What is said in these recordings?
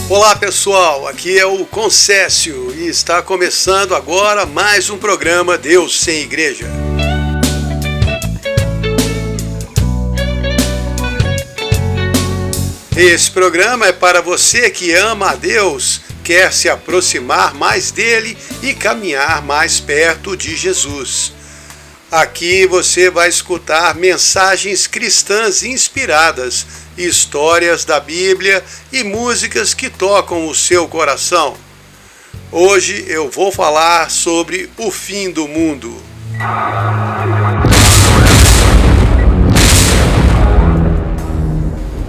Olá pessoal, aqui é o Concécio e está começando agora mais um programa Deus sem Igreja. Esse programa é para você que ama a Deus, quer se aproximar mais dele e caminhar mais perto de Jesus. Aqui você vai escutar mensagens cristãs inspiradas, histórias da Bíblia e músicas que tocam o seu coração. Hoje eu vou falar sobre o fim do mundo.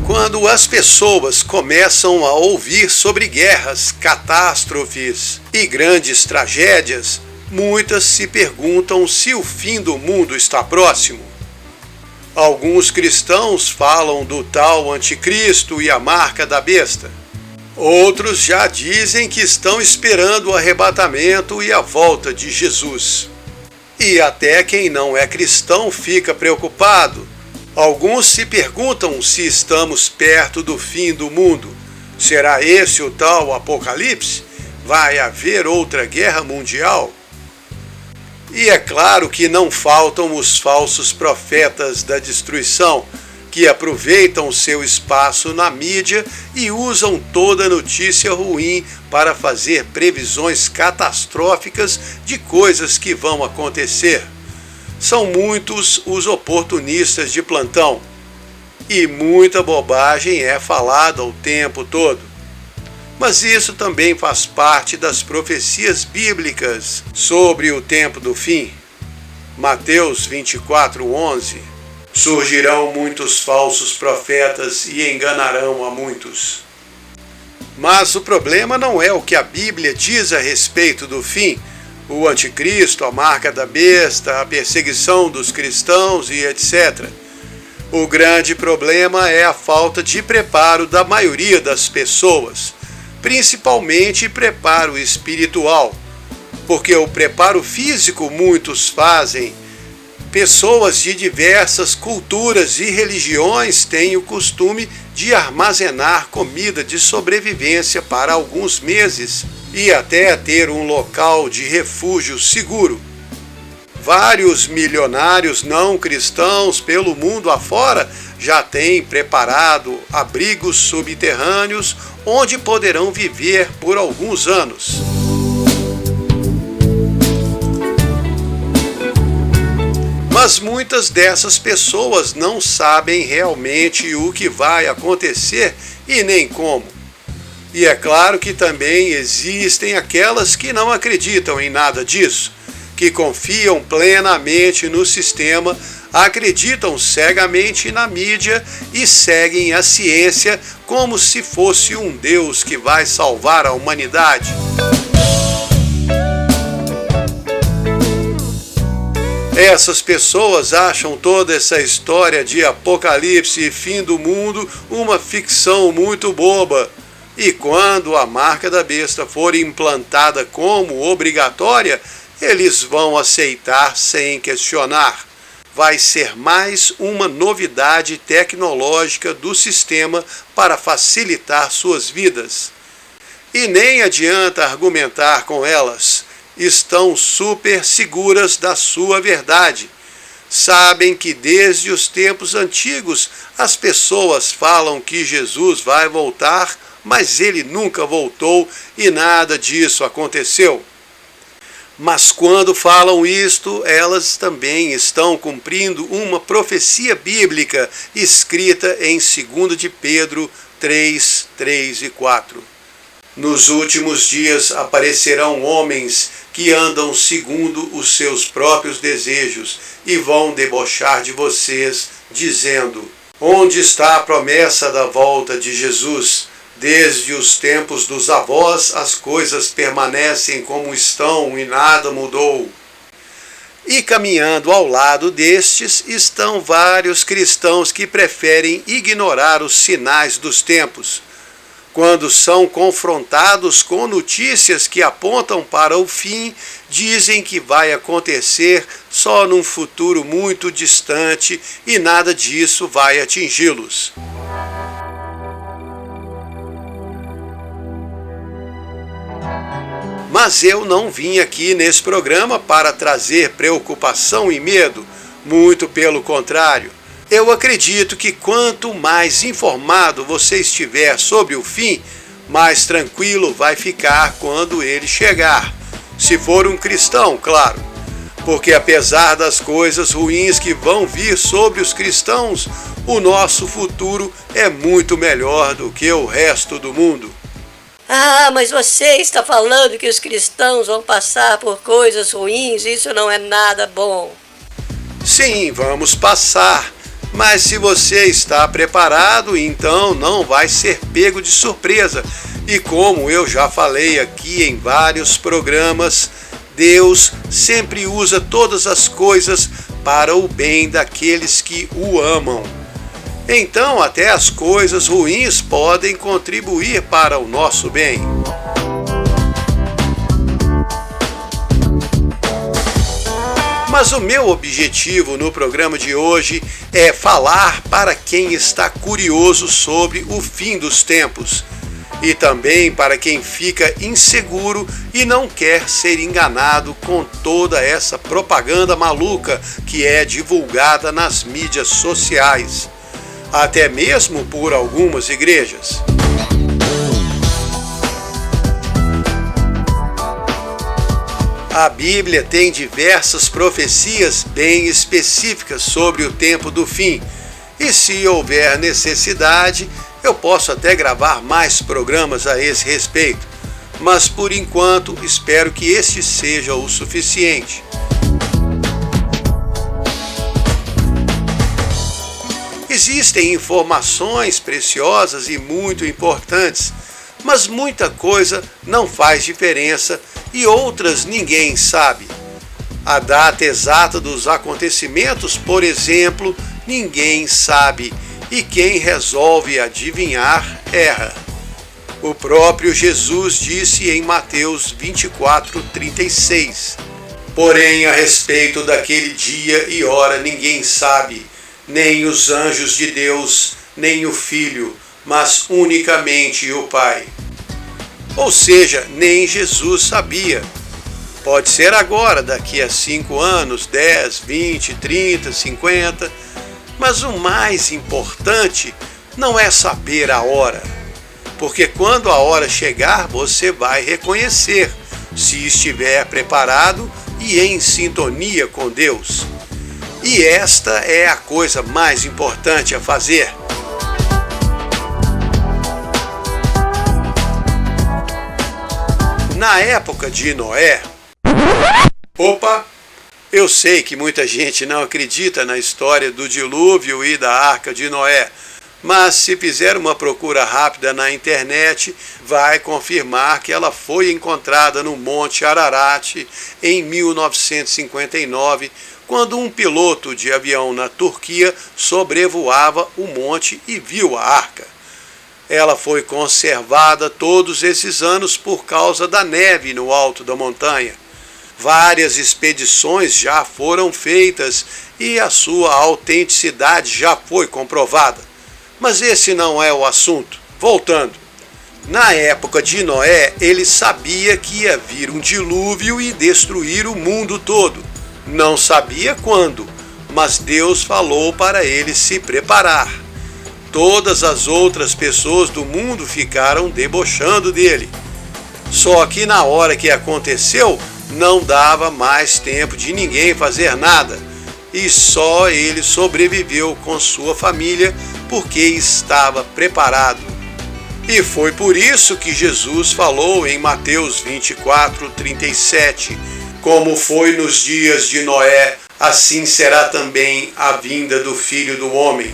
Quando as pessoas começam a ouvir sobre guerras, catástrofes e grandes tragédias, muitas se perguntam se o fim do mundo está próximo. Alguns cristãos falam do tal anticristo e a marca da besta. Outros já dizem que estão esperando o arrebatamento e a volta de Jesus. E até quem não é cristão fica preocupado. Alguns se perguntam se estamos perto do fim do mundo. Será esse o tal Apocalipse? Vai haver outra guerra mundial? E é claro que não faltam os falsos profetas da destruição, que aproveitam seu espaço na mídia e usam toda notícia ruim para fazer previsões catastróficas de coisas que vão acontecer. São muitos os oportunistas de plantão, e muita bobagem é falada o tempo todo. Mas isso também faz parte das profecias bíblicas sobre o tempo do fim. Mateus 24:11. Surgirão muitos falsos profetas e enganarão a muitos. Mas o problema não é o que a Bíblia diz a respeito do fim, o anticristo, a marca da besta, a perseguição dos cristãos e etc. O grande problema é a falta de preparo da maioria das pessoas, principalmente preparo espiritual, porque o preparo físico muitos fazem. Pessoas de diversas culturas e religiões têm o costume de armazenar comida de sobrevivência para alguns meses e até ter um local de refúgio seguro. Vários milionários não cristãos pelo mundo afora já têm preparado abrigos subterrâneos onde poderão viver por alguns anos. Mas muitas dessas pessoas não sabem realmente o que vai acontecer e nem como. E é claro que também existem aquelas que não acreditam em nada disso, que confiam plenamente no sistema, acreditam cegamente na mídia e seguem a ciência como se fosse um Deus que vai salvar a humanidade. Essas pessoas acham toda essa história de apocalipse e fim do mundo uma ficção muito boba. E quando a marca da besta for implantada como obrigatória, eles vão aceitar sem questionar. Vai ser mais uma novidade tecnológica do sistema para facilitar suas vidas. E nem adianta argumentar com elas. Estão super seguras da sua verdade. Sabem que desde os tempos antigos as pessoas falam que Jesus vai voltar, mas ele nunca voltou e nada disso aconteceu. Mas quando falam isto, elas também estão cumprindo uma profecia bíblica escrita em 2 de Pedro 3, 3 e 4. Nos últimos dias aparecerão homens que andam segundo os seus próprios desejos e vão debochar de vocês, dizendo: onde está a promessa da volta de Jesus? Desde os tempos dos avós as coisas permanecem como estão e nada mudou. E caminhando ao lado destes estão vários cristãos que preferem ignorar os sinais dos tempos. Quando são confrontados com notícias que apontam para o fim, dizem que vai acontecer só num futuro muito distante e nada disso vai atingi-los. Mas eu não vim aqui nesse programa para trazer preocupação e medo, muito pelo contrário. Eu acredito que quanto mais informado você estiver sobre o fim, mais tranquilo vai ficar quando ele chegar. Se for um cristão, claro. Porque apesar das coisas ruins que vão vir sobre os cristãos, o nosso futuro é muito melhor do que o resto do mundo. Ah, mas você está falando que os cristãos vão passar por coisas ruins, isso não é nada bom. Sim, vamos passar. Mas se você está preparado, então não vai ser pego de surpresa. E como eu já falei aqui em vários programas, Deus sempre usa todas as coisas para o bem daqueles que o amam. Então, até as coisas ruins podem contribuir para o nosso bem. Mas o meu objetivo no programa de hoje é falar para quem está curioso sobre o fim dos tempos e também para quem fica inseguro e não quer ser enganado com toda essa propaganda maluca que é divulgada nas mídias sociais, até mesmo por algumas igrejas. A Bíblia tem diversas profecias bem específicas sobre o tempo do fim, e se houver necessidade, eu posso até gravar mais programas a esse respeito, mas por enquanto espero que este seja o suficiente. Existem informações preciosas e muito importantes, mas muita coisa não faz diferença e outras ninguém sabe. A data exata dos acontecimentos, por exemplo, ninguém sabe, e quem resolve adivinhar erra. O próprio Jesus disse em Mateus 24:36: Porém, a respeito daquele dia e hora ninguém sabe, nem os anjos de Deus, nem o Filho, mas unicamente o Pai. Ou seja, nem Jesus sabia. Pode ser agora, daqui a 5 anos, 10, 20, 30, 50, mas o mais importante não é saber a hora, porque quando a hora chegar você vai reconhecer, se estiver preparado e em sintonia com Deus. E esta é a coisa mais importante a fazer. Na época de Noé, eu sei que muita gente não acredita na história do dilúvio e da arca de Noé, mas se fizer uma procura rápida na internet, vai confirmar que ela foi encontrada no Monte Ararat em 1959, quando um piloto de avião na Turquia sobrevoava o monte e viu a arca. Ela foi conservada todos esses anos por causa da neve no alto da montanha. Várias expedições já foram feitas e a sua autenticidade já foi comprovada. Mas esse não é o assunto. Voltando. Na época de Noé, ele sabia que ia vir um dilúvio e destruir o mundo todo. Não sabia quando, mas Deus falou para ele se preparar. Todas as outras pessoas do mundo ficaram debochando dele. Só que na hora que aconteceu, não dava mais tempo de ninguém fazer nada. E só ele sobreviveu com sua família porque estava preparado. E foi por isso que Jesus falou em Mateus 24:37, como foi nos dias de Noé, assim será também a vinda do Filho do Homem.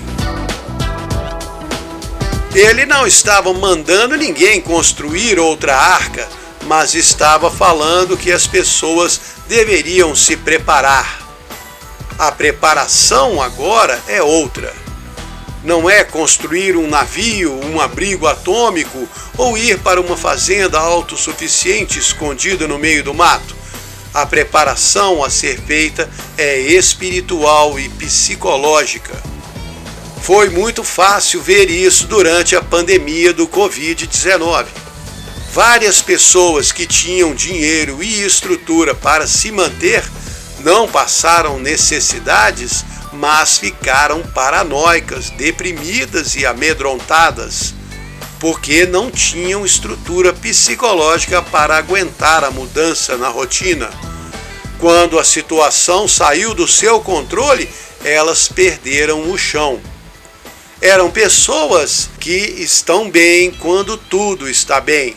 Ele não estava mandando ninguém construir outra arca, mas estava falando que as pessoas deveriam se preparar. A preparação agora é outra. Não é construir um navio, um abrigo atômico ou ir para uma fazenda autossuficiente escondida no meio do mato. A preparação a ser feita é espiritual e psicológica. Foi muito fácil ver isso durante a pandemia do Covid-19. Várias pessoas que tinham dinheiro e estrutura para se manter não passaram necessidades, mas ficaram paranoicas, deprimidas e amedrontadas, porque não tinham estrutura psicológica para aguentar a mudança na rotina. Quando a situação saiu do seu controle, elas perderam o chão. Eram pessoas que estão bem quando tudo está bem,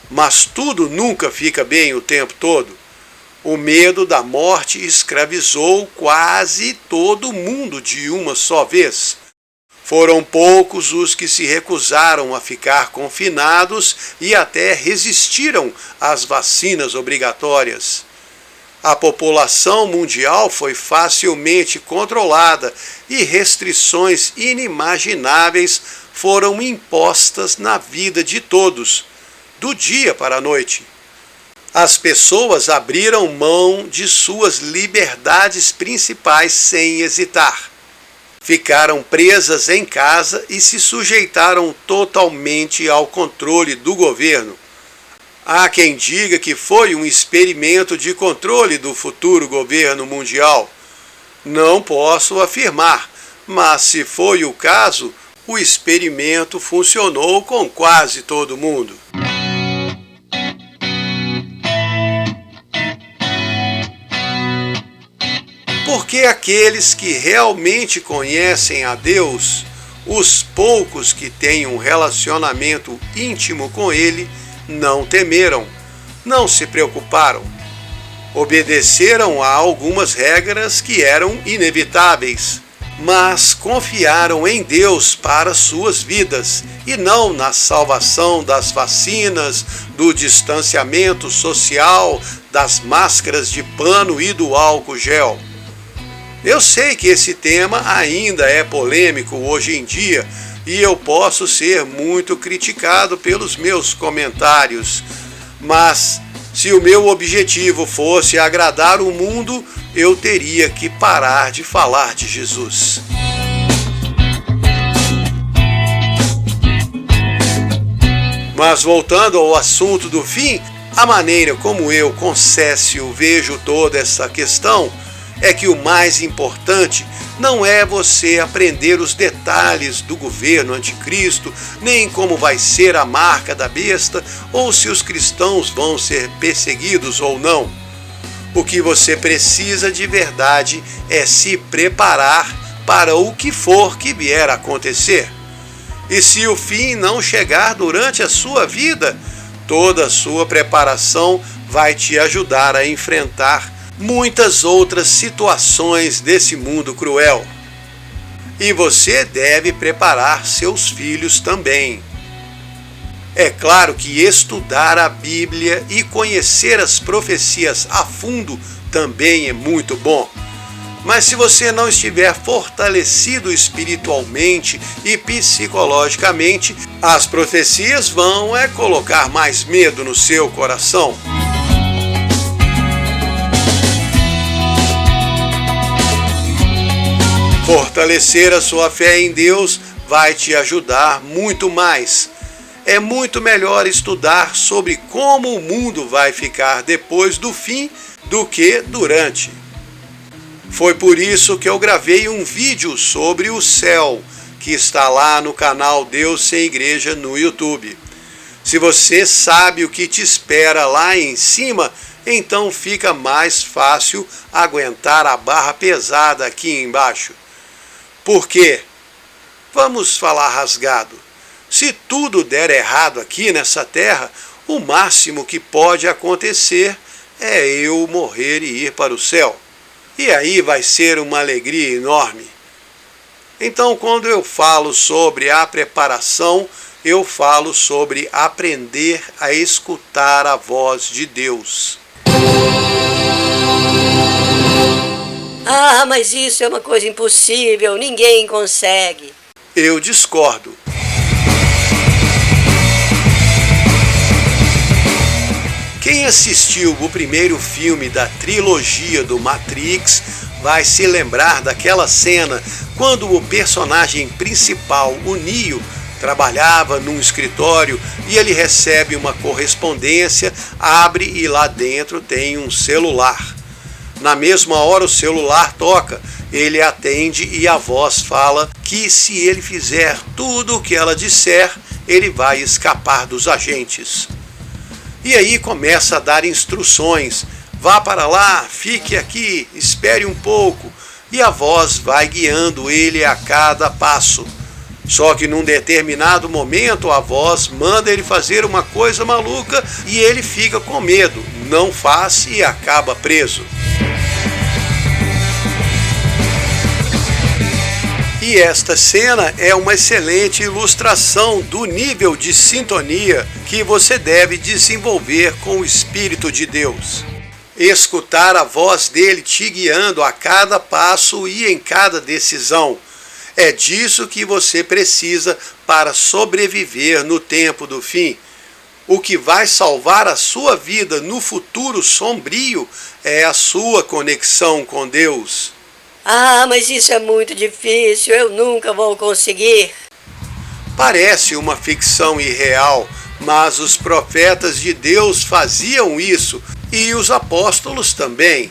mas tudo nunca fica bem o tempo todo. O medo da morte escravizou quase todo mundo de uma só vez. Foram poucos os que se recusaram a ficar confinados e até resistiram às vacinas obrigatórias. A população mundial foi facilmente controlada e restrições inimagináveis foram impostas na vida de todos, do dia para a noite. As pessoas abriram mão de suas liberdades principais sem hesitar. Ficaram presas em casa e se sujeitaram totalmente ao controle do governo. Há quem diga que foi um experimento de controle do futuro governo mundial. Não posso afirmar, mas se foi o caso, o experimento funcionou com quase todo mundo. Porque aqueles que realmente conhecem a Deus, os poucos que têm um relacionamento íntimo com Ele, não temeram, não se preocuparam. Obedeceram a algumas regras que eram inevitáveis, mas confiaram em Deus para suas vidas e não na salvação das vacinas, do distanciamento social, das máscaras de pano e do álcool gel. Eu sei que esse tema ainda é polêmico hoje em dia e eu posso ser muito criticado pelos meus comentários, mas se o meu objetivo fosse agradar o mundo, eu teria que parar de falar de Jesus. Mas voltando ao assunto do fim, a maneira como eu, Concécio, vejo toda essa questão é que o mais importante não é você aprender os detalhes do governo anticristo, nem como vai ser a marca da besta, ou se os cristãos vão ser perseguidos ou não. O que você precisa de verdade é se preparar para o que for que vier a acontecer. E se o fim não chegar durante a sua vida, toda a sua preparação vai te ajudar a enfrentar muitas outras situações desse mundo cruel. E você deve preparar seus filhos também. É claro que estudar a Bíblia e conhecer as profecias a fundo também é muito bom. Mas se você não estiver fortalecido espiritualmente e psicologicamente, as profecias vão colocar mais medo no seu coração. Fortalecer a sua fé em Deus vai te ajudar muito mais. É muito melhor estudar sobre como o mundo vai ficar depois do fim do que durante. Foi por isso que eu gravei um vídeo sobre o céu, que está lá no canal Deus Sem Igreja no YouTube. Se você sabe o que te espera lá em cima, então fica mais fácil aguentar a barra pesada aqui embaixo. Por quê? Vamos falar rasgado. Se tudo der errado aqui nessa terra, o máximo que pode acontecer é eu morrer e ir para o céu. E aí vai ser uma alegria enorme. Então, quando eu falo sobre a preparação, eu falo sobre aprender a escutar a voz de Deus. Ah, mas isso é uma coisa impossível, ninguém consegue. Eu discordo. Quem assistiu o primeiro filme da trilogia do Matrix vai se lembrar daquela cena quando o personagem principal, o Neo, Trabalhava num escritório e ele recebe uma correspondência, abre e lá dentro tem um celular. Na mesma hora o celular toca, ele atende e a voz fala que se ele fizer tudo o que ela disser, ele vai escapar dos agentes. E aí começa a dar instruções, vá para lá, fique aqui, espere um pouco, e a voz vai guiando ele a cada passo. Só que num determinado momento a voz manda ele fazer uma coisa maluca e ele fica com medo, não faz e acaba preso. E esta cena é uma excelente ilustração do nível de sintonia que você deve desenvolver com o Espírito de Deus. Escutar a voz dele te guiando a cada passo e em cada decisão. É disso que você precisa para sobreviver no tempo do fim. O que vai salvar a sua vida no futuro sombrio é a sua conexão com Deus. Ah, mas isso é muito difícil, eu nunca vou conseguir. Parece uma ficção irreal, mas os profetas de Deus faziam isso e os apóstolos também.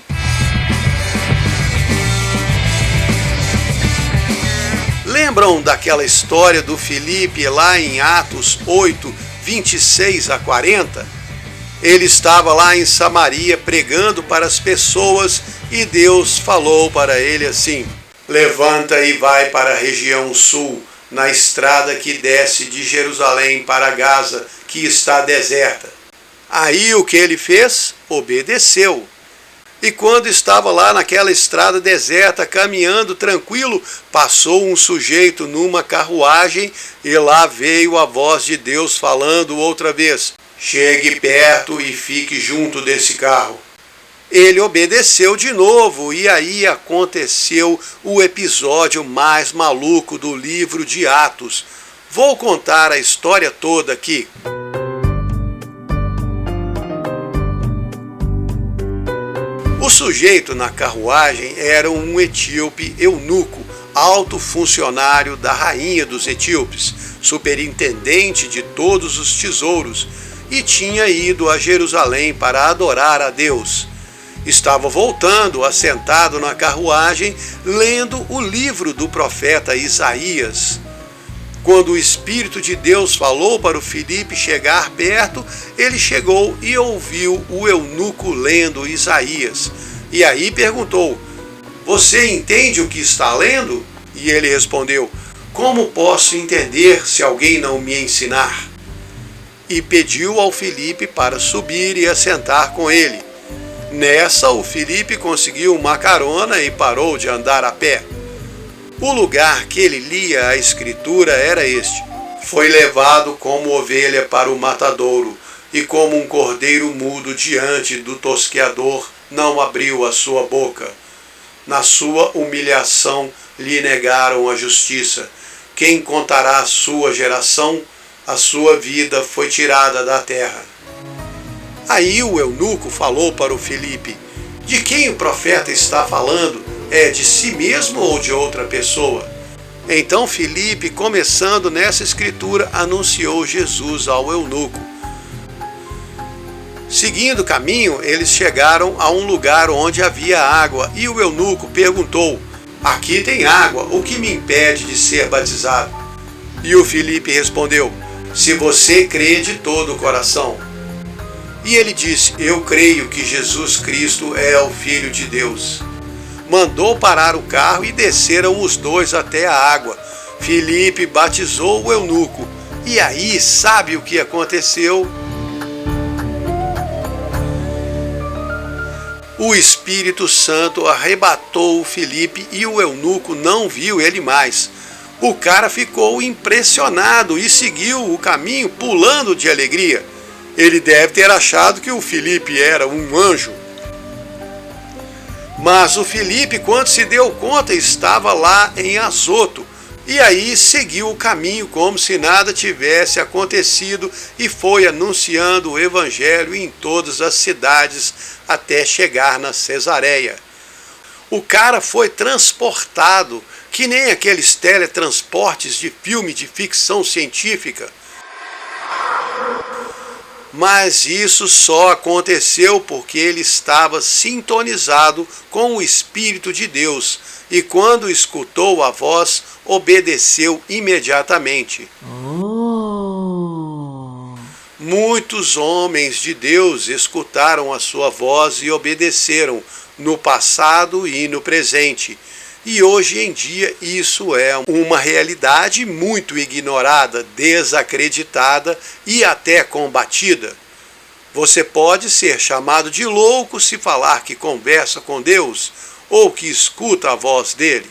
Lembram daquela história do Filipe lá em Atos 8, 26 a 40? Ele estava lá em Samaria pregando para as pessoas e Deus falou para ele assim: levanta e vai para a região sul, na estrada que desce de Jerusalém para Gaza, que está deserta. Aí o que ele fez? Obedeceu. E quando estava lá naquela estrada deserta, caminhando tranquilo, passou um sujeito numa carruagem e lá veio a voz de Deus falando outra vez: chegue perto e fique junto desse carro. Ele obedeceu de novo e aí aconteceu o episódio mais maluco do livro de Atos. Vou contar a história toda aqui. O sujeito na carruagem era um etíope eunuco, alto funcionário da rainha dos etíopes, superintendente de todos os tesouros, e tinha ido a Jerusalém para adorar a Deus. Estava voltando, assentado na carruagem, lendo o livro do profeta Isaías. Quando o Espírito de Deus falou para o Filipe chegar perto, ele chegou e ouviu o eunuco lendo Isaías. E aí perguntou: você entende o que está lendo? E ele respondeu: como posso entender se alguém não me ensinar? E pediu ao Filipe para subir e assentar com ele. Nessa, o Filipe conseguiu uma carona e parou de andar a pé. O lugar que ele lia a escritura era este: foi levado como ovelha para o matadouro, e como um cordeiro mudo diante do tosqueador, não abriu a sua boca. Na sua humilhação lhe negaram a justiça. Quem contará a sua geração? A sua vida foi tirada da terra. Aí o eunuco falou para o Filipe: de quem o profeta está falando? É de si mesmo ou de outra pessoa? Então Filipe, começando nessa escritura, anunciou Jesus ao eunuco. Seguindo o caminho, eles chegaram a um lugar onde havia água, e o eunuco perguntou: aqui tem água, o que me impede de ser batizado? E o Filipe respondeu: se você crê de todo o coração. E ele disse: eu creio que Jesus Cristo é o Filho de Deus. Mandou parar o carro e desceram os dois até a água. Filipe batizou o eunuco. E aí, sabe o que aconteceu? O Espírito Santo arrebatou o Filipe e o eunuco não viu ele mais. O cara ficou impressionado e seguiu o caminho pulando de alegria. Ele deve ter achado que o Filipe era um anjo. Mas o Filipe, quando se deu conta, estava lá em Azoto. E aí seguiu o caminho como se nada tivesse acontecido e foi anunciando o evangelho em todas as cidades até chegar na Cesareia. O cara foi transportado, que nem aqueles teletransportes de filme de ficção científica. Mas isso só aconteceu porque ele estava sintonizado com o Espírito de Deus e quando escutou a voz, obedeceu imediatamente. Muitos homens de Deus escutaram a sua voz e obedeceram no passado e no presente. E hoje em dia isso é uma realidade muito ignorada, desacreditada e até combatida. Você pode ser chamado de louco se falar que conversa com Deus ou que escuta a voz dele.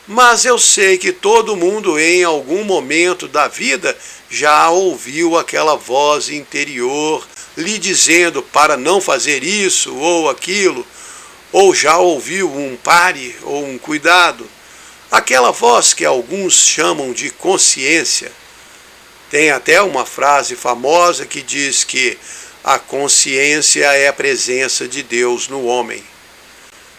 Mas eu sei que todo mundo em algum momento da vida já ouviu aquela voz interior lhe dizendo para não fazer isso ou aquilo, ou já ouviu um pare ou um cuidado, aquela voz que alguns chamam de consciência. Tem até uma frase famosa que diz que a consciência é a presença de Deus no homem.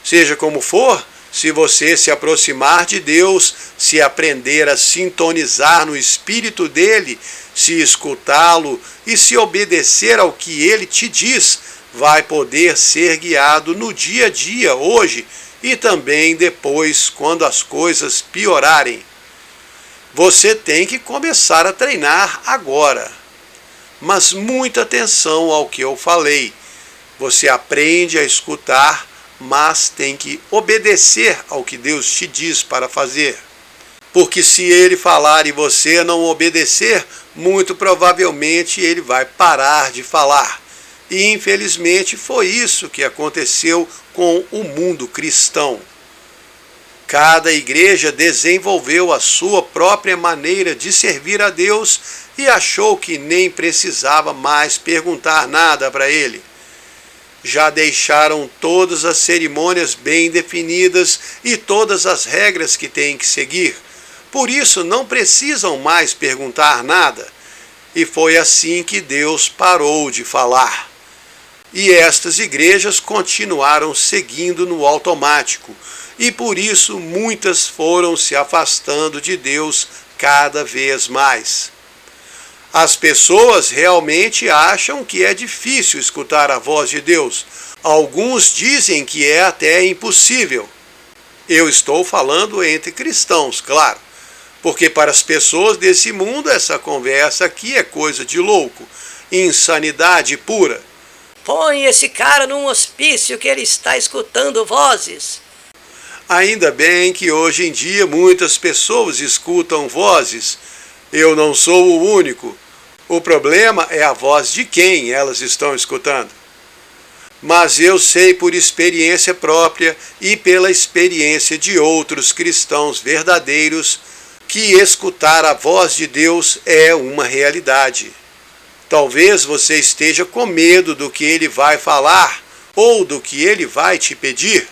Seja como for, se você se aproximar de Deus, se aprender a sintonizar no Espírito dele, se escutá-lo e se obedecer ao que ele te diz, vai poder ser guiado no dia a dia, hoje e também depois, quando as coisas piorarem. Você tem que começar a treinar agora. Mas muita atenção ao que eu falei. Você aprende a escutar, mas tem que obedecer ao que Deus te diz para fazer. Porque se ele falar e você não obedecer, muito provavelmente ele vai parar de falar. E infelizmente foi isso que aconteceu com o mundo cristão. Cada igreja desenvolveu a sua própria maneira de servir a Deus e achou que nem precisava mais perguntar nada para ele. Já deixaram todas as cerimônias bem definidas e todas as regras que têm que seguir. Por isso não precisam mais perguntar nada. E foi assim que Deus parou de falar. E estas igrejas continuaram seguindo no automático. E por isso muitas foram se afastando de Deus cada vez mais. As pessoas realmente acham que é difícil escutar a voz de Deus. Alguns dizem que é até impossível. Eu estou falando entre cristãos, claro. Porque para as pessoas desse mundo essa conversa aqui é coisa de louco, insanidade pura. Põe esse cara num hospício que ele está escutando vozes. Ainda bem que hoje em dia muitas pessoas escutam vozes. Eu não sou o único. O problema é a voz de quem elas estão escutando. Mas eu sei por experiência própria e pela experiência de outros cristãos verdadeiros que escutar a voz de Deus é uma realidade. Talvez você esteja com medo do que ele vai falar ou do que ele vai te pedir.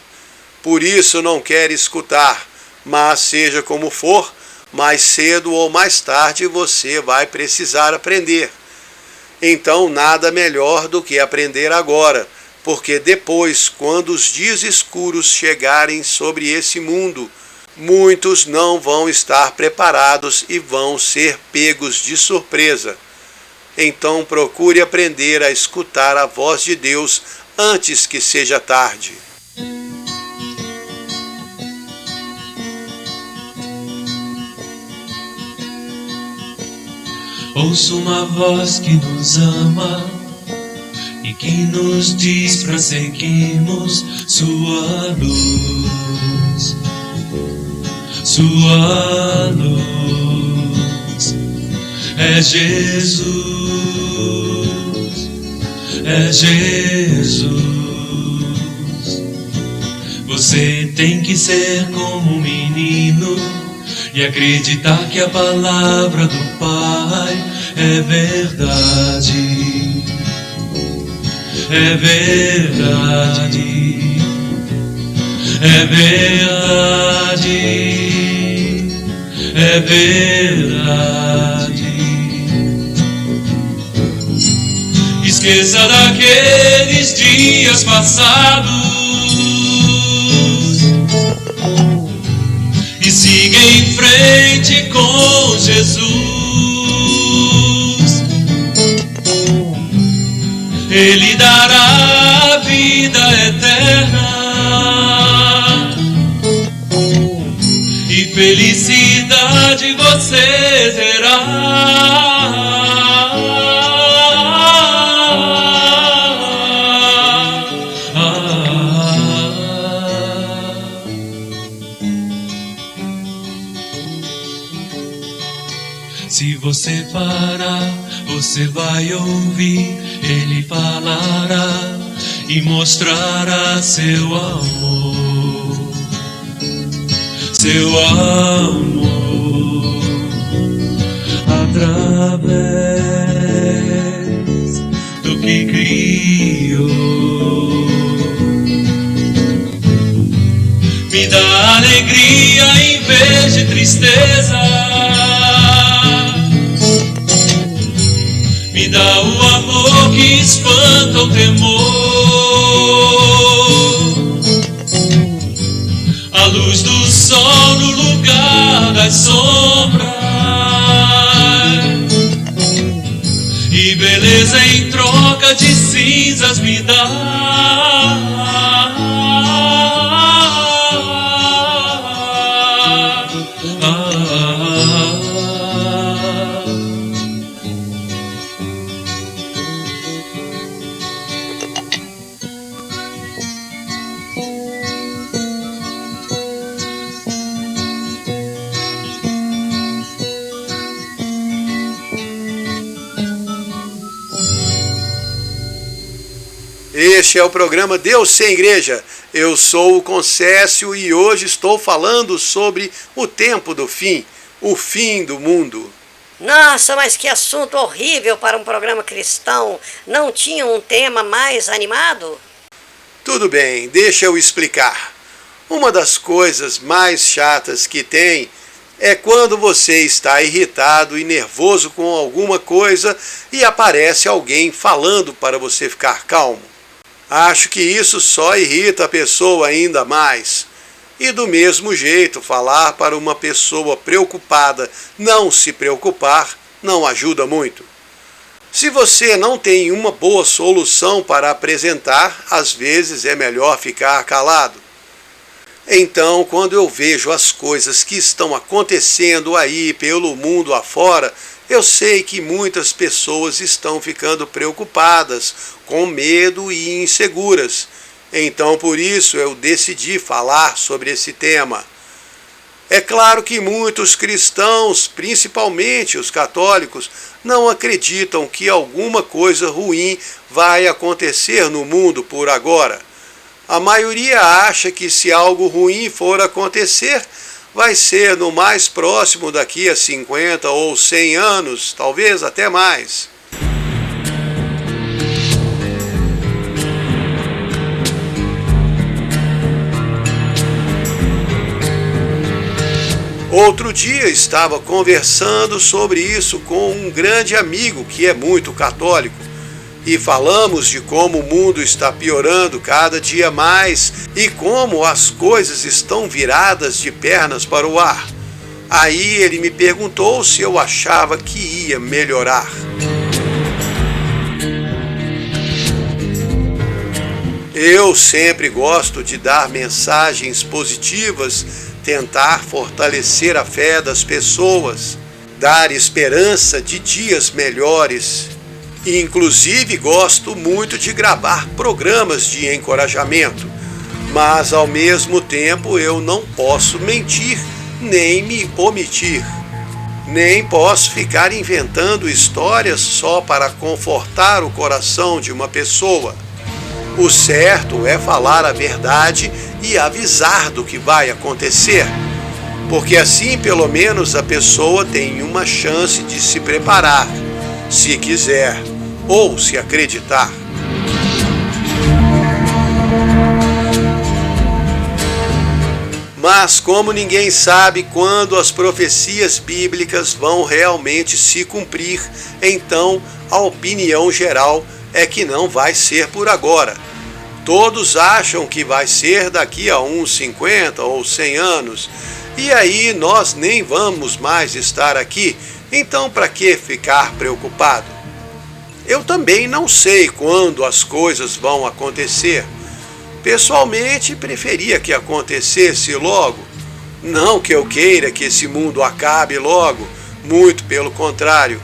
Por isso não quer escutar, mas seja como for, mais cedo ou mais tarde você vai precisar aprender. Então nada melhor do que aprender agora, porque depois, quando os dias escuros chegarem sobre esse mundo, muitos não vão estar preparados e vão ser pegos de surpresa. Então procure aprender a escutar a voz de Deus antes que seja tarde. Ouço uma voz que nos ama e que nos diz para seguirmos sua luz. Sua luz é Jesus, é Jesus. Você tem que ser como um menino e acreditar que a palavra do Pai é verdade, é verdade, é verdade, é verdade. Esqueça daqueles dias passados e Ele dará a vida eterna e felicidade você terá. Se você parar, você vai ouvir, ele falará e mostrará seu amor, seu amor, através do que criou. Me dá alegria em vez de tristeza, me dá o amor que espanta o temor, a luz do sol no lugar das sombras, e beleza em troca de cinzas me dá. Este é o programa Deus Sem Igreja. Eu sou o Concécio e hoje estou falando sobre o tempo do fim, o fim do mundo. Nossa, mas que assunto horrível para um programa cristão. Não tinha um tema mais animado? Tudo bem, deixa eu explicar. Uma das coisas mais chatas que tem é quando você está irritado e nervoso com alguma coisa e aparece alguém falando para você ficar calmo. Acho que isso só irrita a pessoa ainda mais. E do mesmo jeito, falar para uma pessoa preocupada não se preocupar não ajuda muito. Se você não tem uma boa solução para apresentar, às vezes é melhor ficar calado. Então, quando eu vejo as coisas que estão acontecendo aí pelo mundo afora, eu sei que muitas pessoas estão ficando preocupadas, com medo e inseguras. Então, por isso, eu decidi falar sobre esse tema. É claro que muitos cristãos, principalmente os católicos, não acreditam que alguma coisa ruim vai acontecer no mundo por agora. A maioria acha que se algo ruim for acontecer, vai ser no mais próximo daqui a 50 ou 100 anos, talvez até mais. Outro dia estava conversando sobre isso com um grande amigo que é muito católico. E falamos de como o mundo está piorando cada dia mais e como as coisas estão viradas de pernas para o ar. Aí ele me perguntou se eu achava que ia melhorar. Eu sempre gosto de dar mensagens positivas, tentar fortalecer a fé das pessoas, dar esperança de dias melhores. Inclusive, gosto muito de gravar programas de encorajamento, mas ao mesmo tempo eu não posso mentir nem me omitir. Nem posso ficar inventando histórias só para confortar o coração de uma pessoa. O certo é falar a verdade e avisar do que vai acontecer, porque assim pelo menos a pessoa tem uma chance de se preparar, se quiser ou se acreditar. Mas como ninguém sabe quando as profecias bíblicas vão realmente se cumprir, então a opinião geral é que não vai ser por agora. Todos acham que vai ser daqui a uns 50 ou 100 anos, e aí nós nem vamos mais estar aqui, então para que ficar preocupado? Eu também não sei quando as coisas vão acontecer. Pessoalmente, preferia que acontecesse logo. Não que eu queira que esse mundo acabe logo, muito pelo contrário.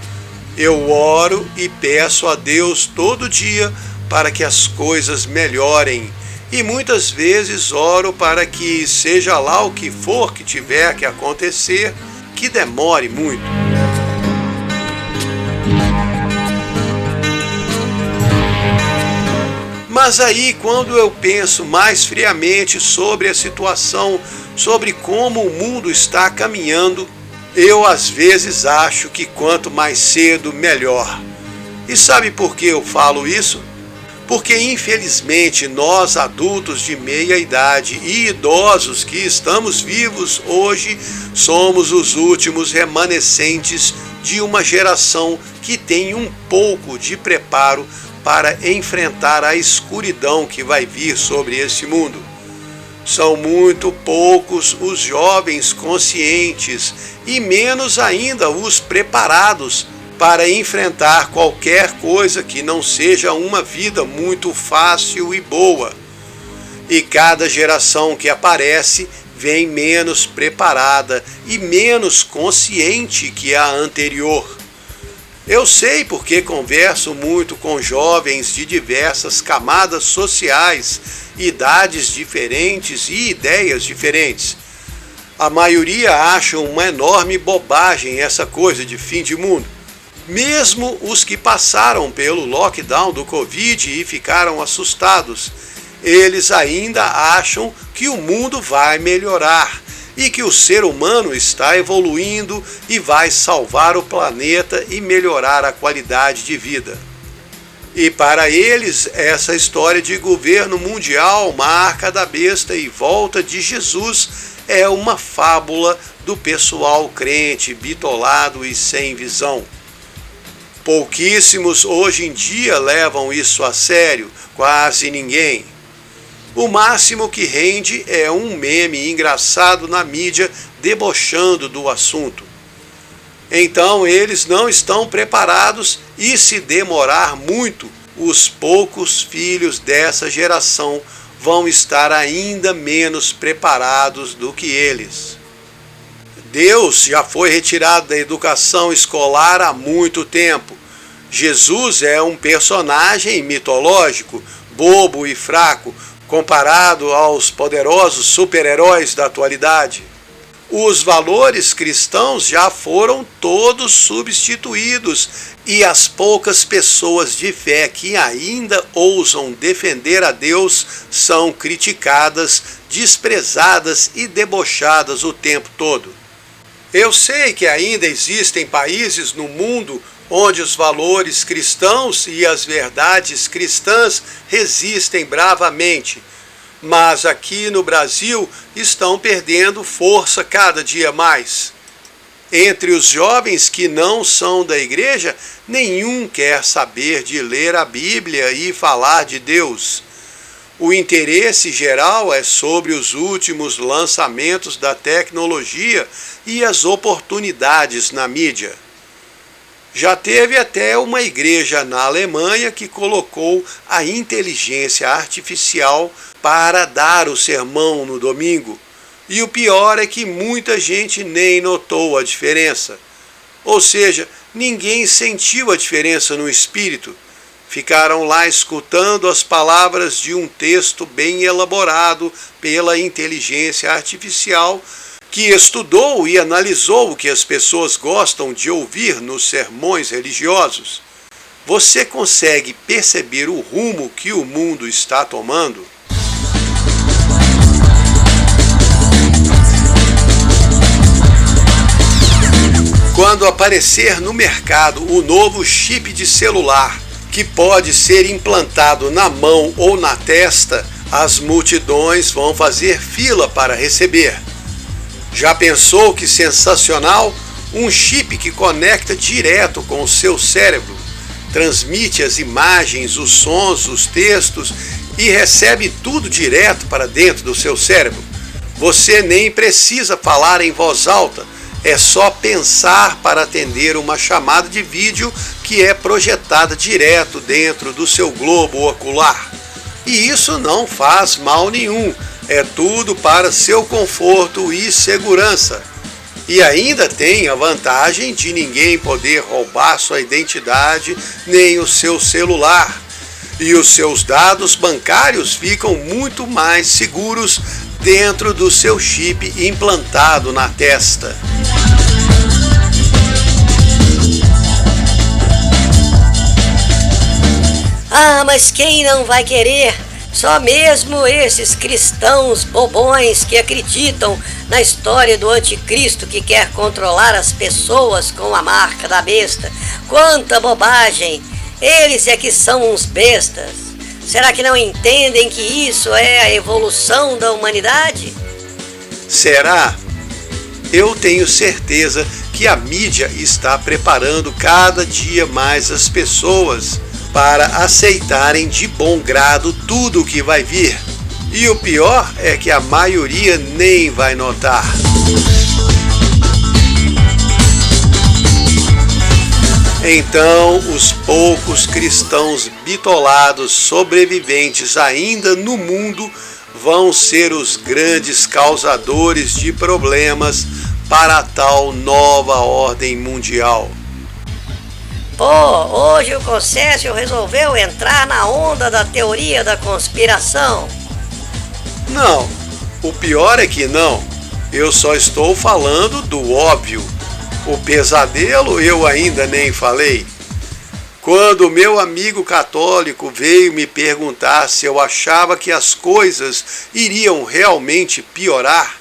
Eu oro e peço a Deus todo dia para que as coisas melhorem. E muitas vezes oro para que, seja lá o que for que tiver que acontecer, que demore muito. Mas aí, quando eu penso mais friamente sobre a situação, sobre como o mundo está caminhando, eu às vezes acho que quanto mais cedo, melhor. E sabe por que eu falo isso? Porque infelizmente nós adultos de meia idade e idosos que estamos vivos hoje somos os últimos remanescentes de uma geração que tem um pouco de preparo para enfrentar a escuridão que vai vir sobre esse mundo. São muito poucos os jovens conscientes e menos ainda os preparados para enfrentar qualquer coisa que não seja uma vida muito fácil e boa. E cada geração que aparece vem menos preparada e menos consciente que a anterior. Eu sei porque converso muito com jovens de diversas camadas sociais, idades diferentes e ideias diferentes. A maioria acha uma enorme bobagem essa coisa de fim de mundo. Mesmo os que passaram pelo lockdown do Covid e ficaram assustados, eles ainda acham que o mundo vai melhorar e que o ser humano está evoluindo e vai salvar o planeta e melhorar a qualidade de vida. E para eles, essa história de governo mundial, marca da besta e volta de Jesus é uma fábula do pessoal crente, bitolado e sem visão. Pouquíssimos hoje em dia levam isso a sério, quase ninguém. O máximo que rende é um meme engraçado na mídia debochando do assunto. Então eles não estão preparados e, se demorar muito, os poucos filhos dessa geração vão estar ainda menos preparados do que eles. Deus já foi retirado da educação escolar há muito tempo. Jesus é um personagem mitológico, bobo e fraco, comparado aos poderosos super-heróis da atualidade. Os valores cristãos já foram todos substituídos e as poucas pessoas de fé que ainda ousam defender a Deus são criticadas, desprezadas e debochadas o tempo todo. Eu sei que ainda existem países no mundo onde os valores cristãos e as verdades cristãs resistem bravamente, mas aqui no Brasil estão perdendo força cada dia mais. Entre os jovens que não são da igreja, nenhum quer saber de ler a Bíblia e falar de Deus. O interesse geral é sobre os últimos lançamentos da tecnologia e as oportunidades na mídia. Já teve até uma igreja na Alemanha que colocou a inteligência artificial para dar o sermão no domingo. E o pior é que muita gente nem notou a diferença. Ou seja, ninguém sentiu a diferença no espírito. Ficaram lá escutando as palavras de um texto bem elaborado pela inteligência artificial, que estudou e analisou o que as pessoas gostam de ouvir nos sermões religiosos. Você consegue perceber o rumo que o mundo está tomando? Quando aparecer no mercado o novo chip de celular, que pode ser implantado na mão ou na testa, as multidões vão fazer fila para receber. Já pensou que sensacional? Um chip que conecta direto com o seu cérebro, transmite as imagens, os sons, os textos e recebe tudo direto para dentro do seu cérebro. Você nem precisa falar em voz alta, É só pensar para atender uma chamada de vídeo que é projetada direto dentro do seu globo ocular. E isso não faz mal nenhum, é tudo para seu conforto e segurança. E ainda tem a vantagem de ninguém poder roubar sua identidade nem o seu celular. E os seus dados bancários ficam muito mais seguros dentro do seu chip implantado na testa. Ah, mas quem não vai querer? Só mesmo esses cristãos bobões que acreditam na história do anticristo que quer controlar as pessoas com a marca da besta. Quanta bobagem! Eles é que são uns bestas. Será que não entendem que isso é a evolução da humanidade? Será? Eu tenho certeza que a mídia está preparando cada dia mais as pessoas para aceitarem de bom grado tudo o que vai vir. E o pior é que a maioria nem vai notar. Então, os poucos cristãos bitolados sobreviventes ainda no mundo vão ser os grandes causadores de problemas para a tal nova ordem mundial. Pô, hoje o Concésio resolveu entrar na onda da teoria da conspiração. Não, o pior é que não. Eu só estou falando do óbvio. O pesadelo eu ainda nem falei. Quando meu amigo católico veio me perguntar se eu achava que as coisas iriam realmente piorar,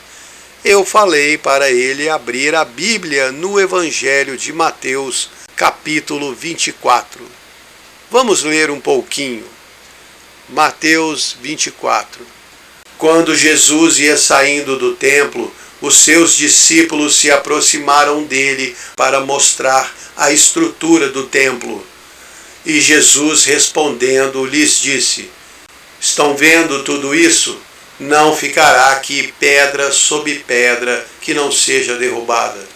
eu falei para ele abrir a Bíblia no Evangelho de Mateus, capítulo 24. Vamos ler um pouquinho. Mateus 24. Quando Jesus ia saindo do templo, os seus discípulos se aproximaram dele para mostrar a estrutura do templo. E Jesus, respondendo, lhes disse: Estão vendo tudo isso? Não ficará aqui pedra sobre pedra que não seja derrubada.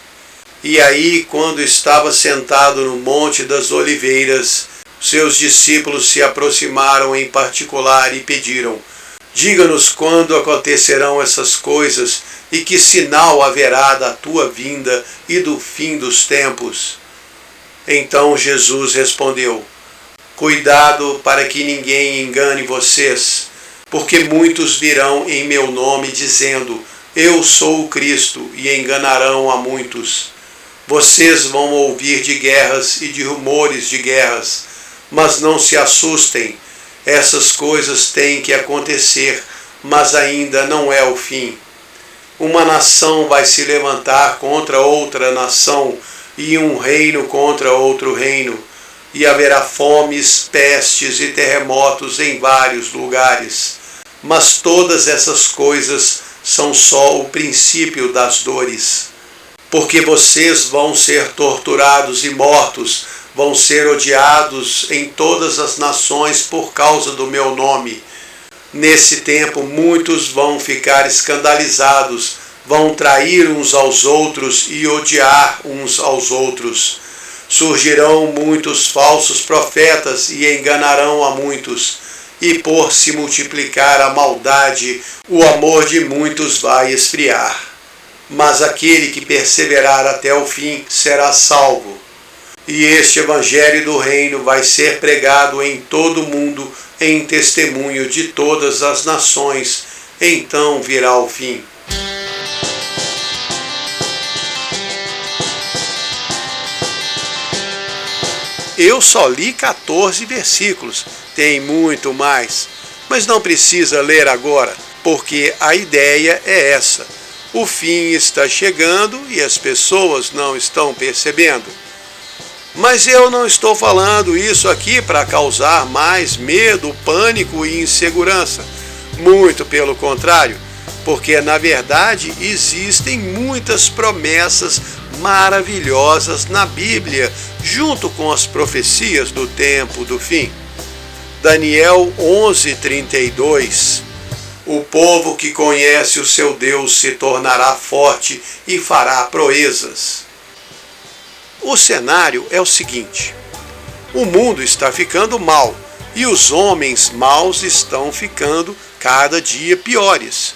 E aí, quando estava sentado no Monte das Oliveiras, seus discípulos se aproximaram em particular e pediram: Diga-nos quando acontecerão essas coisas e que sinal haverá da tua vinda e do fim dos tempos. Então Jesus respondeu: Cuidado para que ninguém engane vocês, porque muitos virão em meu nome dizendo: Eu sou o Cristo, e enganarão a muitos. Vocês vão ouvir de guerras e de rumores de guerras, mas não se assustem. Essas coisas têm que acontecer, mas ainda não é o fim. Uma nação vai se levantar contra outra nação, e um reino contra outro reino, e haverá fomes, pestes e terremotos em vários lugares. Mas todas essas coisas são só o princípio das dores. Porque vocês vão ser torturados e mortos, vão ser odiados em todas as nações por causa do meu nome. Nesse tempo muitos vão ficar escandalizados, vão trair uns aos outros e odiar uns aos outros. Surgirão muitos falsos profetas e enganarão a muitos. E por se multiplicar a maldade, o amor de muitos vai esfriar. Mas aquele que perseverar até o fim será salvo. E este evangelho do reino vai ser pregado em todo o mundo em testemunho de todas as nações. Então virá o fim. Eu só li 14 versículos, tem muito mais, mas não precisa ler agora, porque a ideia é essa. O fim está chegando e as pessoas não estão percebendo. Mas eu não estou falando isso aqui para causar mais medo, pânico e insegurança. Muito pelo contrário, porque na verdade existem muitas promessas maravilhosas na Bíblia, junto com as profecias do tempo do fim. Daniel 11:32. O povo que conhece o seu Deus se tornará forte e fará proezas. O cenário é o seguinte: o mundo está ficando mal e os homens maus estão ficando cada dia piores.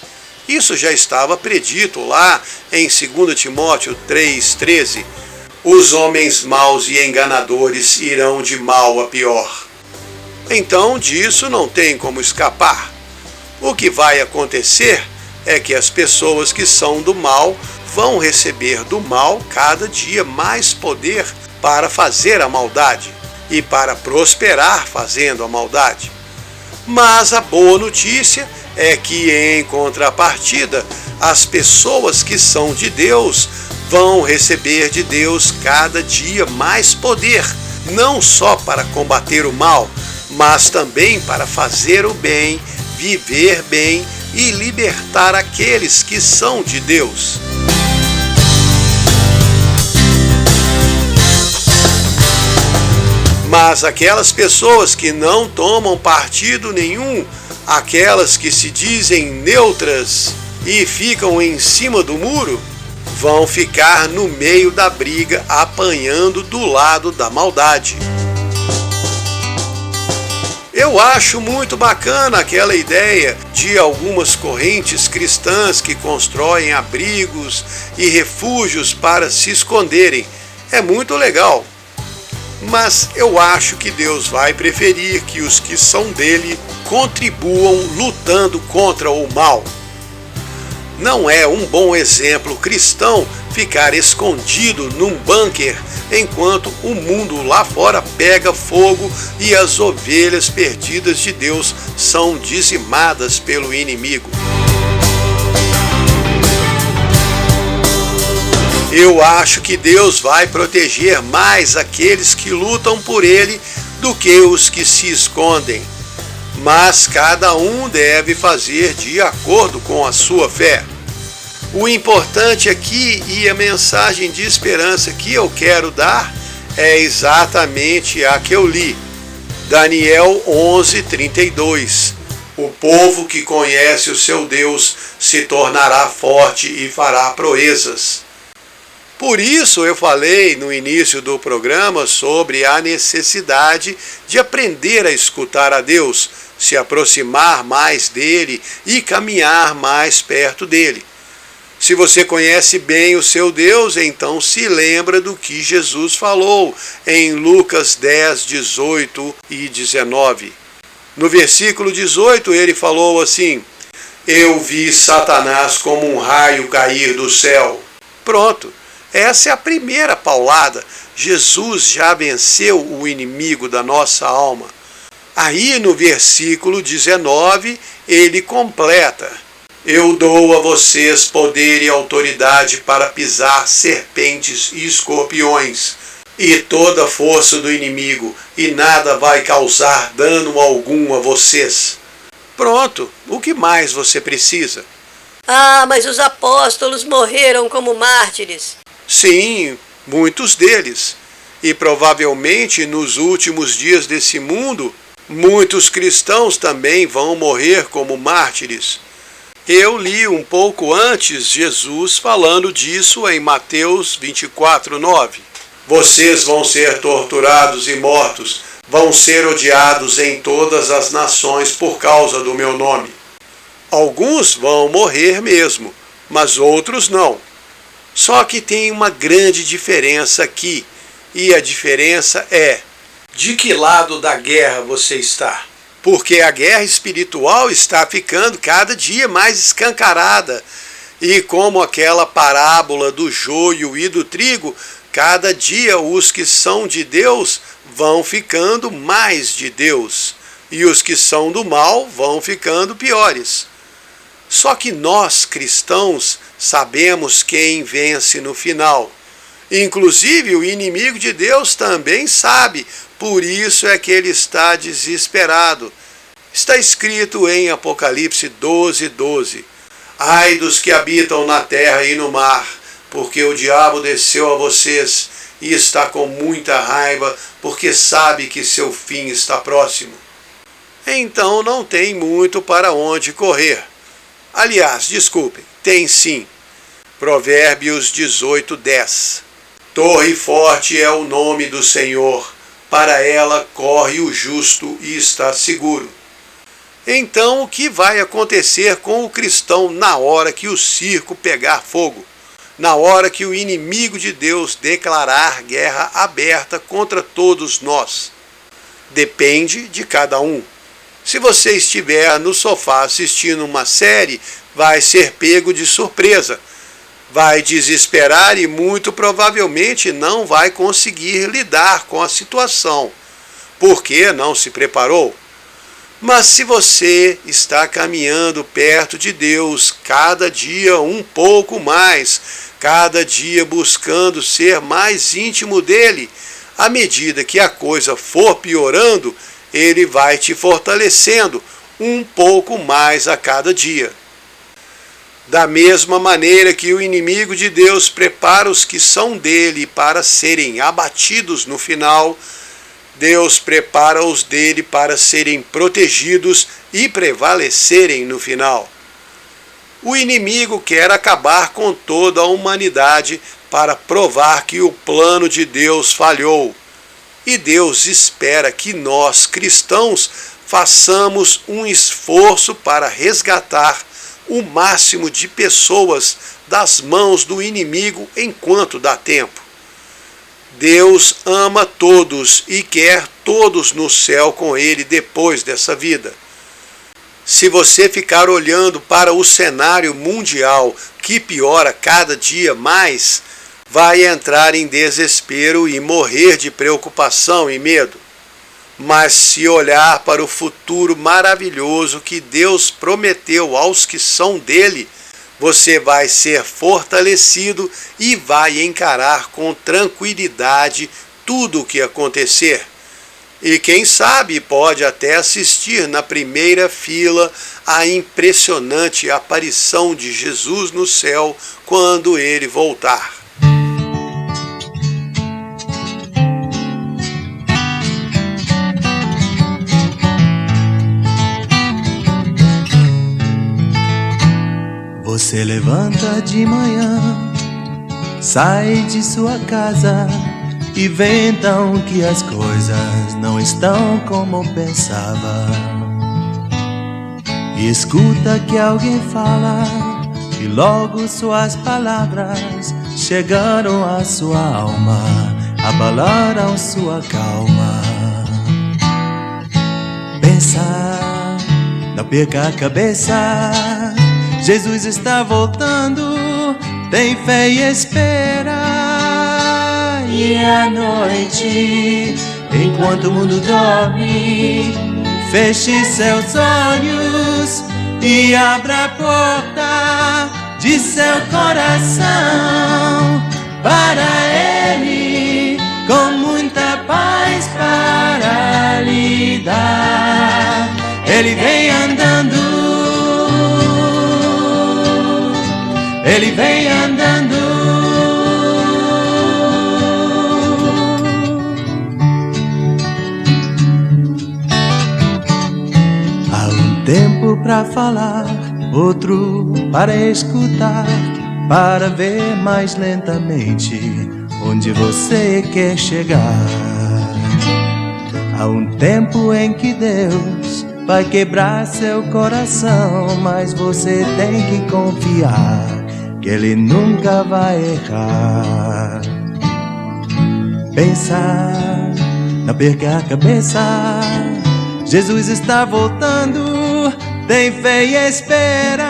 Isso já estava predito lá em 2 Timóteo 3,13. Os homens maus e enganadores irão de mal a pior. Então disso não tem como escapar. O que vai acontecer é que as pessoas que são do mal vão receber do mal cada dia mais poder para fazer a maldade e para prosperar fazendo a maldade. Mas a boa notícia é que, em contrapartida, as pessoas que são de Deus vão receber de Deus cada dia mais poder, não só para combater o mal, mas também para fazer o bem, viver bem e libertar aqueles que são de Deus. Mas aquelas pessoas que não tomam partido nenhum, aquelas que se dizem neutras e ficam em cima do muro, vão ficar no meio da briga, apanhando do lado da maldade. Eu acho muito bacana aquela ideia de algumas correntes cristãs que constroem abrigos e refúgios para se esconderem. É muito legal. Mas eu acho que Deus vai preferir que os que são dele contribuam lutando contra o mal. Não é um bom exemplo cristão ficar escondido num bunker enquanto o mundo lá fora pega fogo e as ovelhas perdidas de Deus são dizimadas pelo inimigo. Eu acho que Deus vai proteger mais aqueles que lutam por Ele do que os que se escondem. Mas cada um deve fazer de acordo com a sua fé. O importante aqui e a mensagem de esperança que eu quero dar é exatamente a que eu li. Daniel 11:32. O povo que conhece o seu Deus se tornará forte e fará proezas. Por isso eu falei no início do programa sobre a necessidade de aprender a escutar a Deus, se aproximar mais dele e caminhar mais perto dele. Se você conhece bem o seu Deus, então se lembra do que Jesus falou em Lucas 10, 18 e 19. No versículo 18 ele falou assim: eu vi Satanás como um raio cair do céu. Pronto. Essa é a primeira paulada. Jesus já venceu o inimigo da nossa alma. Aí no versículo 19 ele completa: eu dou a vocês poder e autoridade para pisar serpentes e escorpiões e toda a força do inimigo, e nada vai causar dano algum a vocês. Pronto, o que mais você precisa? Ah, mas os apóstolos morreram como mártires. Sim, muitos deles. E provavelmente nos últimos dias desse mundo, muitos cristãos também vão morrer como mártires. Eu li um pouco antes Jesus falando disso em Mateus 24:9. Vocês vão ser torturados e mortos, vão ser odiados em todas as nações por causa do meu nome. Alguns vão morrer mesmo, mas outros não. Só que tem uma grande diferença aqui, e a diferença é: de que lado da guerra você está? Porque a guerra espiritual está ficando cada dia mais escancarada, e como aquela parábola do joio e do trigo, cada dia os que são de Deus vão ficando mais de Deus, e os que são do mal vão ficando piores. Só que nós, cristãos, sabemos quem vence no final. Inclusive o inimigo de Deus também sabe, por isso é que ele está desesperado. Está escrito em Apocalipse 12:12. Ai dos que habitam na terra e no mar, porque o diabo desceu a vocês e está com muita raiva, porque sabe que seu fim está próximo. Então não tem muito para onde correr. Aliás, desculpem, tem sim. Provérbios 18:10. Torre forte é o nome do Senhor, para ela corre o justo e está seguro. Então, o que vai acontecer com o cristão na hora que o circo pegar fogo? Na hora que o inimigo de Deus declarar guerra aberta contra todos nós? Depende de cada um. Se você estiver no sofá assistindo uma série, vai ser pego de surpresa. Vai desesperar e muito provavelmente não vai conseguir lidar com a situação, porque não se preparou. Mas se você está caminhando perto de Deus cada dia um pouco mais, cada dia buscando ser mais íntimo dele, à medida que a coisa for piorando, ele vai te fortalecendo um pouco mais a cada dia. Da mesma maneira que o inimigo de Deus prepara os que são dele para serem abatidos no final, Deus prepara os dele para serem protegidos e prevalecerem no final. O inimigo quer acabar com toda a humanidade para provar que o plano de Deus falhou. E Deus espera que nós, cristãos, façamos um esforço para resgatar o máximo de pessoas das mãos do inimigo enquanto dá tempo. Deus ama todos e quer todos no céu com Ele depois dessa vida. Se você ficar olhando para o cenário mundial que piora cada dia mais, vai entrar em desespero e morrer de preocupação e medo. Mas se olhar para o futuro maravilhoso que Deus prometeu aos que são dele, você vai ser fortalecido e vai encarar com tranquilidade tudo o que acontecer. E quem sabe pode até assistir na primeira fila à impressionante aparição de Jesus no céu quando ele voltar. Você levanta de manhã, sai de sua casa e vê então que as coisas não estão como pensava. E escuta que alguém fala e logo suas palavras chegaram à sua alma, abalaram sua calma. Pensa, não perca a cabeça, Jesus está voltando, tem fé e espera. E à noite, enquanto o mundo dorme, feche seus olhos e abra a porta de seu coração para Ele, com muita paz para lhe dar. Ele vem andando, Ele vem andando. Há um tempo para falar, outro para escutar, para ver mais lentamente onde você quer chegar. Há um tempo em que Deus vai quebrar seu coração, mas você tem que confiar que Ele nunca vai errar. Pensa, não perca a cabeça, Jesus está voltando, tem fé e espera.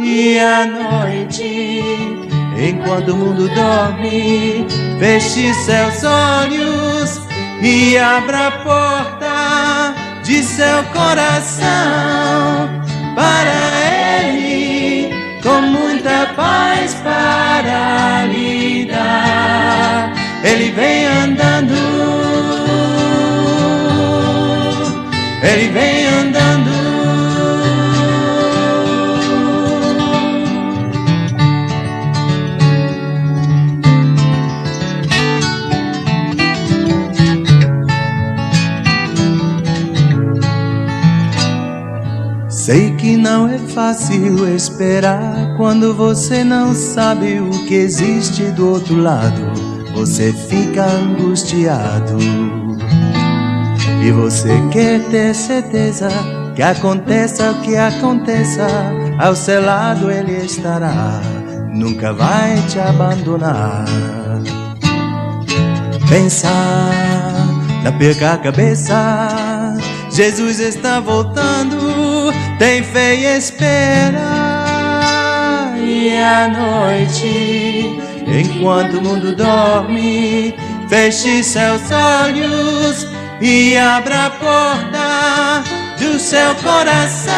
E à noite, enquanto o mundo dorme, feche seus olhos e abra a porta de seu coração para Ele, com muita paz para lhe dar. Ele vem andando, Ele vem andando. Sei que não é fácil esperar quando você não sabe o que existe do outro lado. Você fica angustiado e você quer ter certeza que aconteça o que aconteça, ao seu lado ele estará, nunca vai te abandonar. Pensar, não perca a cabeça, Jesus está voltando, tem fé e espera. E à noite, enquanto o mundo dorme, feche seus olhos e abra a porta do seu coração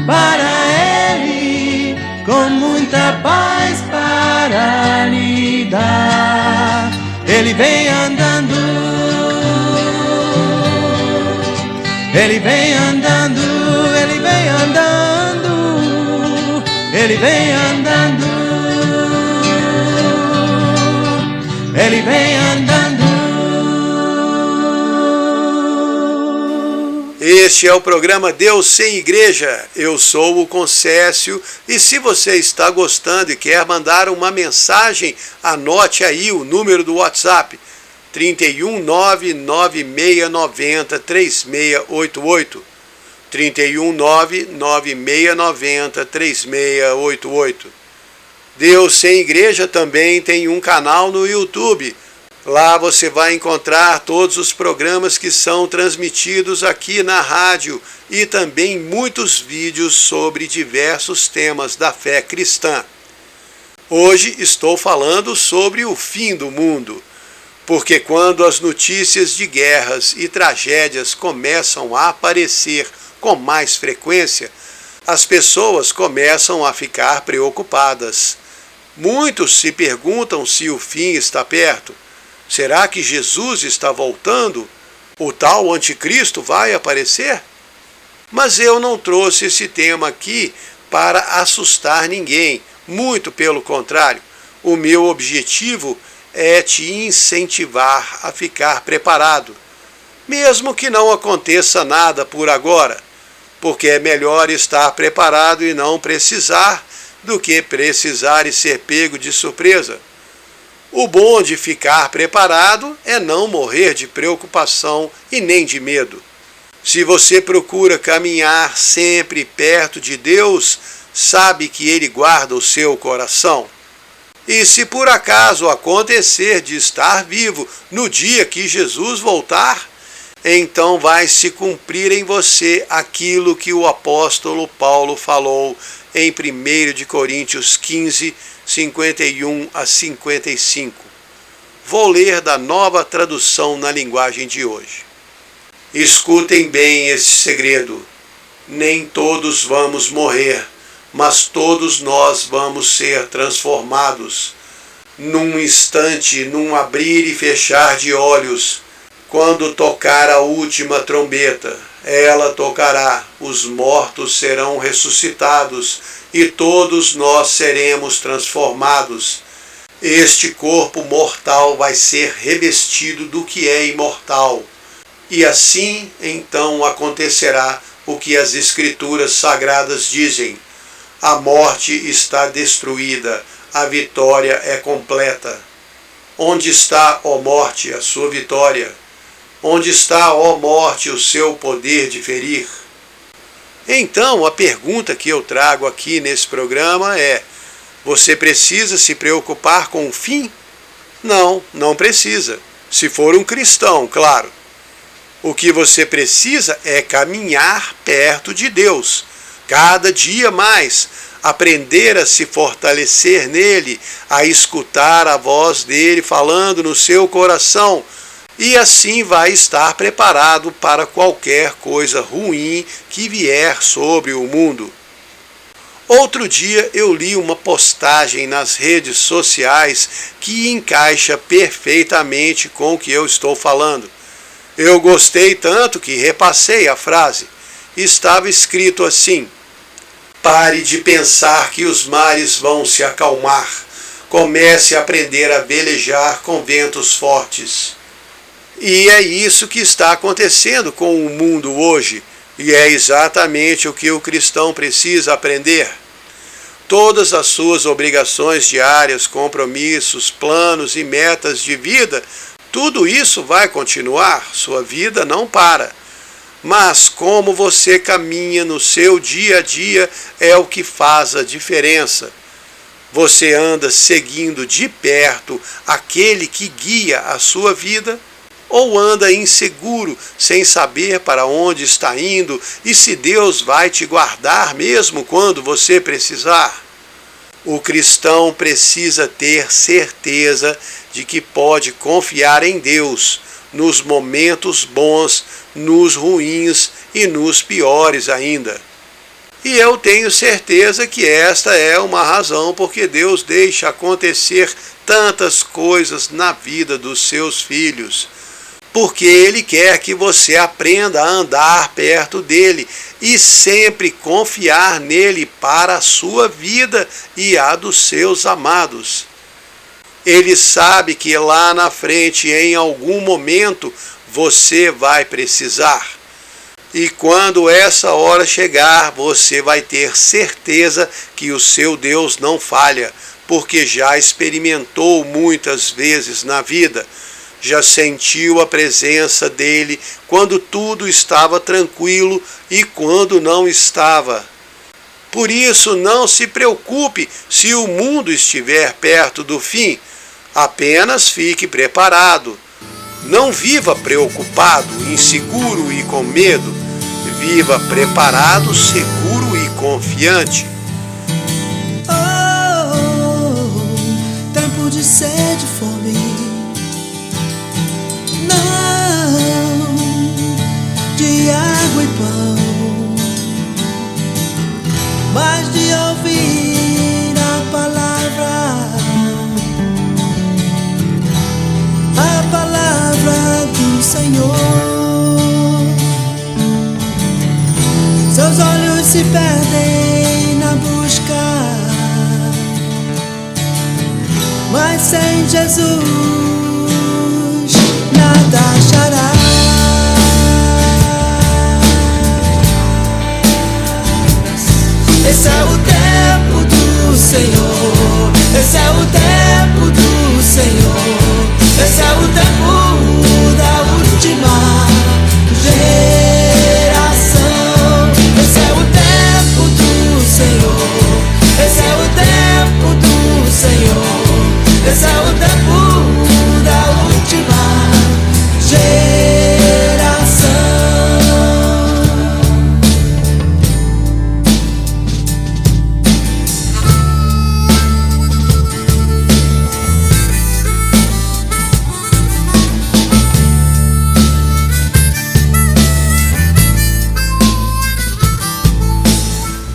para Ele, com muita paz para lhe dar. Ele vem andando, Ele vem andando, Ele vem andando, Ele vem andando, Ele vem andando. Este é o programa Deus Sem Igreja. Eu sou o Concécio e se você está gostando e quer mandar uma mensagem, anote aí o número do WhatsApp 31996903688 31996903688. Deus Sem Igreja também tem um canal no YouTube. Lá você vai encontrar todos os programas que são transmitidos aqui na rádio e também muitos vídeos sobre diversos temas da fé cristã. Hoje estou falando sobre o fim do mundo, porque quando as notícias de guerras e tragédias começam a aparecer com mais frequência, as pessoas começam a ficar preocupadas. Muitos se perguntam se o fim está perto. Será que Jesus está voltando? O tal anticristo vai aparecer? Mas eu não trouxe esse tema aqui para assustar ninguém, muito pelo contrário. O meu objetivo é te incentivar a ficar preparado, mesmo que não aconteça nada por agora, porque é melhor estar preparado e não precisar do que precisar e ser pego de surpresa. O bom de ficar preparado é não morrer de preocupação e nem de medo. Se você procura caminhar sempre perto de Deus, sabe que Ele guarda o seu coração. E se por acaso acontecer de estar vivo no dia que Jesus voltar, então vai se cumprir em você aquilo que o apóstolo Paulo falou em 1 Coríntios 15, 51 a 55. Vou ler da Nova Tradução na linguagem de hoje. Escutem bem esse segredo. Nem todos vamos morrer, mas todos nós vamos ser transformados. Num instante, num abrir e fechar de olhos, quando tocar a última trombeta, ela tocará, os mortos serão ressuscitados e todos nós seremos transformados. Este corpo mortal vai ser revestido do que é imortal. E assim, então, acontecerá o que as Escrituras Sagradas dizem. A morte está destruída, a vitória é completa. Onde está, ó morte, a sua vitória? Onde está, ó morte, o seu poder de ferir? Então, a pergunta que eu trago aqui nesse programa é: você precisa se preocupar com o fim? Não, não precisa. Se for um cristão, claro. O que você precisa é caminhar perto de Deus, cada dia mais, aprender a se fortalecer nele, a escutar a voz dele falando no seu coração, e assim vai estar preparado para qualquer coisa ruim que vier sobre o mundo. Outro dia eu li uma postagem nas redes sociais que encaixa perfeitamente com o que eu estou falando. Eu gostei tanto que repassei a frase. Estava escrito assim: pare de pensar que os mares vão se acalmar. Comece a aprender a velejar com ventos fortes. E é isso que está acontecendo com o mundo hoje. E é exatamente o que o cristão precisa aprender. Todas as suas obrigações diárias, compromissos, planos e metas de vida, tudo isso vai continuar, sua vida não para. Mas como você caminha no seu dia a dia é o que faz a diferença. Você anda seguindo de perto aquele que guia a sua vida? Ou anda inseguro, sem saber para onde está indo e se Deus vai te guardar mesmo quando você precisar? O cristão precisa ter certeza de que pode confiar em Deus nos momentos bons, nos ruins e nos piores ainda. E eu tenho certeza que esta é uma razão porque Deus deixa acontecer tantas coisas na vida dos seus filhos. Porque Ele quer que você aprenda a andar perto dEle e sempre confiar nele para a sua vida e a dos seus amados. Ele sabe que lá na frente, em algum momento, você vai precisar. E quando essa hora chegar, você vai ter certeza que o seu Deus não falha, porque já experimentou muitas vezes na vida. Já sentiu a presença dele quando tudo estava tranquilo e quando não estava. Por isso, não se preocupe se o mundo estiver perto do fim. Apenas fique preparado. Não viva preocupado, inseguro e com medo. Viva preparado, seguro e confiante. Tempo de sede e fome. Não, de água e pão, mas de ouvir a palavra do Senhor. Seus olhos se perdem na busca, mas sem Jesus nada achará. Esse é o tempo do Senhor, esse é o tempo do Senhor, esse é o tempo da última geração. Esse é o tempo do Senhor, esse é o tempo do Senhor, esse é o tempo da última geração.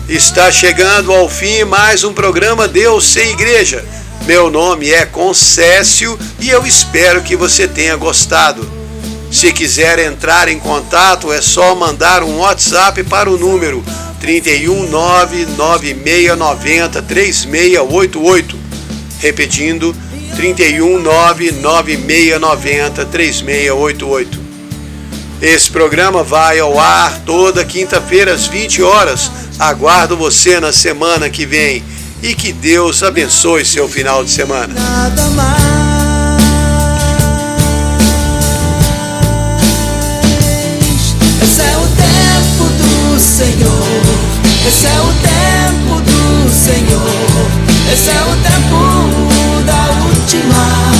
Está chegando ao fim mais um programa Deus Sem Igreja. Meu nome é Concécio e eu espero que você tenha gostado. Se quiser entrar em contato, é só mandar um WhatsApp para o número 31996903688. Repetindo, 31996903688. Esse programa vai ao ar toda quinta-feira às 20 horas. Aguardo você na semana que vem. E que Deus abençoe seu final de semana. Nada mais. Esse é o tempo do Senhor, esse é o tempo do Senhor, esse é o tempo da última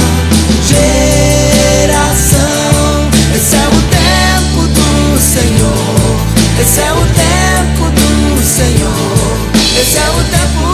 geração. Esse é o tempo do Senhor, esse é o tempo do Senhor, esse é o tempo